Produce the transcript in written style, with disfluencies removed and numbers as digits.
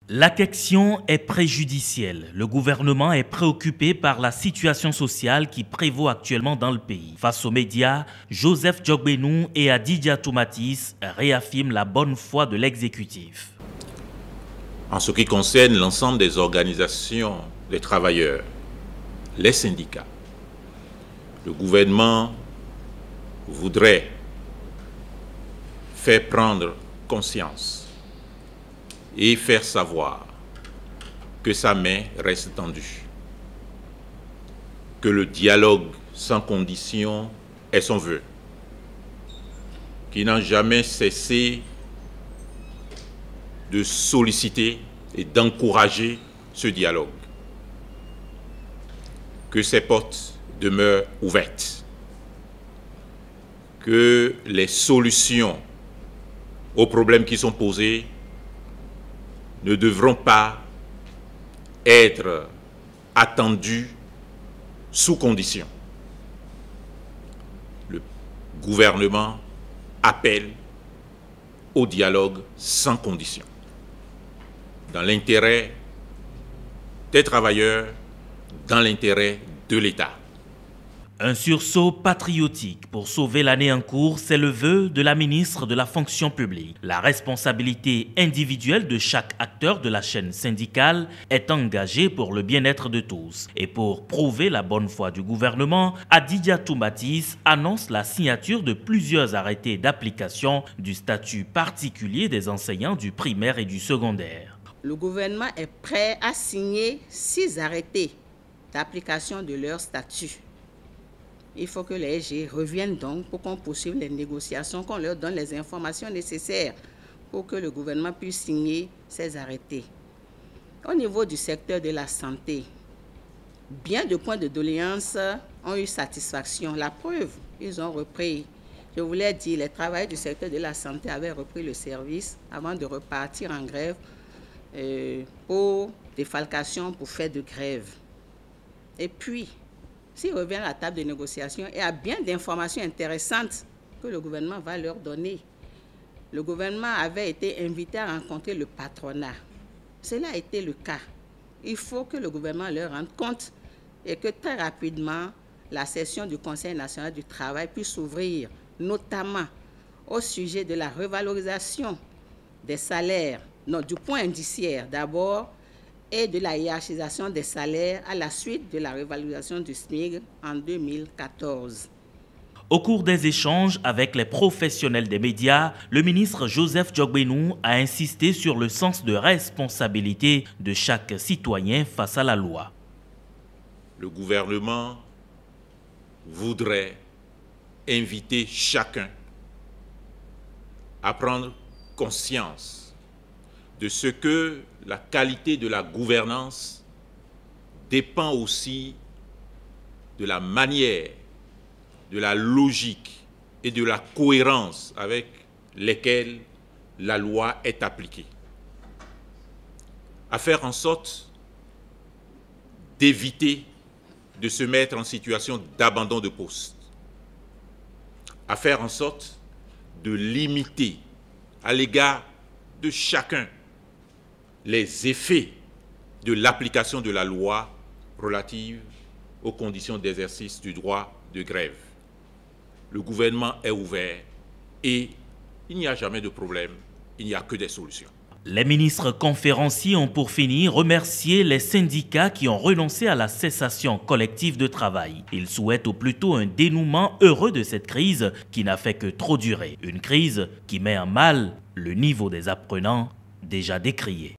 La question est préjudicielle. Le gouvernement est préoccupé par la situation sociale qui prévaut actuellement dans le pays. Face aux médias, Joseph Djogbenou et Adidja Toumatis réaffirment la bonne foi de l'exécutif. En ce qui concerne l'ensemble des organisations des travailleurs, les syndicats, le gouvernement voudrait faire prendre conscience et faire savoir que sa main reste tendue, que le dialogue sans condition est son vœu, qu'il n'a jamais cessé de solliciter et d'encourager ce dialogue, que ses portes demeurent ouvertes, que les solutions aux problèmes qui sont posés ne devront pas être attendues sous condition. Le gouvernement appelle au dialogue sans condition, dans l'intérêt des travailleurs, dans l'intérêt de l'État. Un sursaut patriotique pour sauver l'année en cours, c'est le vœu de la ministre de la Fonction publique. La responsabilité individuelle de chaque acteur de la chaîne syndicale est engagée pour le bien-être de tous. Et pour prouver la bonne foi du gouvernement, Adidja Toumatis annonce la signature de plusieurs arrêtés d'application du statut particulier des enseignants du primaire et du secondaire. Le gouvernement est prêt à signer 6 arrêtés d'application de leur statut. Il faut que les SG reviennent donc pour qu'on poursuive les négociations, qu'on leur donne les informations nécessaires pour que le gouvernement puisse signer ces arrêtés. Au niveau du secteur de la santé, bien de points de doléances ont eu satisfaction. La preuve, ils ont repris. Je vous l'ai dit, les travailleurs du secteur de la santé avaient repris le service avant de repartir en grève pour défalcation, pour faire de grève. Et puis, s'ils reviennent à la table de négociation, il y a bien d'informations intéressantes que le gouvernement va leur donner. Le gouvernement avait été invité à rencontrer le patronat. Cela a été le cas. Il faut que le gouvernement leur rende compte et que très rapidement, la session du Conseil national du travail puisse s'ouvrir, notamment au sujet de la revalorisation des salaires, non, du point indiciaire d'abord, et de la hiérarchisation des salaires à la suite de la revalorisation du SMIC en 2014. Au cours des échanges avec les professionnels des médias, le ministre Joseph Djogbenou a insisté sur le sens de responsabilité de chaque citoyen face à la loi. Le gouvernement voudrait inviter chacun à prendre conscience de ce que la qualité de la gouvernance dépend aussi de la manière, de la logique et de la cohérence avec lesquelles la loi est appliquée. À faire en sorte d'éviter de se mettre en situation d'abandon de poste. À faire en sorte de limiter à l'égard de chacun les effets de l'application de la loi relative aux conditions d'exercice du droit de grève. Le gouvernement est ouvert et il n'y a jamais de problème, il n'y a que des solutions. Les ministres conférenciers ont pour finir remercié les syndicats qui ont renoncé à la cessation collective de travail. Ils souhaitent au plus tôt un dénouement heureux de cette crise qui n'a fait que trop durer. Une crise qui met en mal le niveau des apprenants déjà décrié.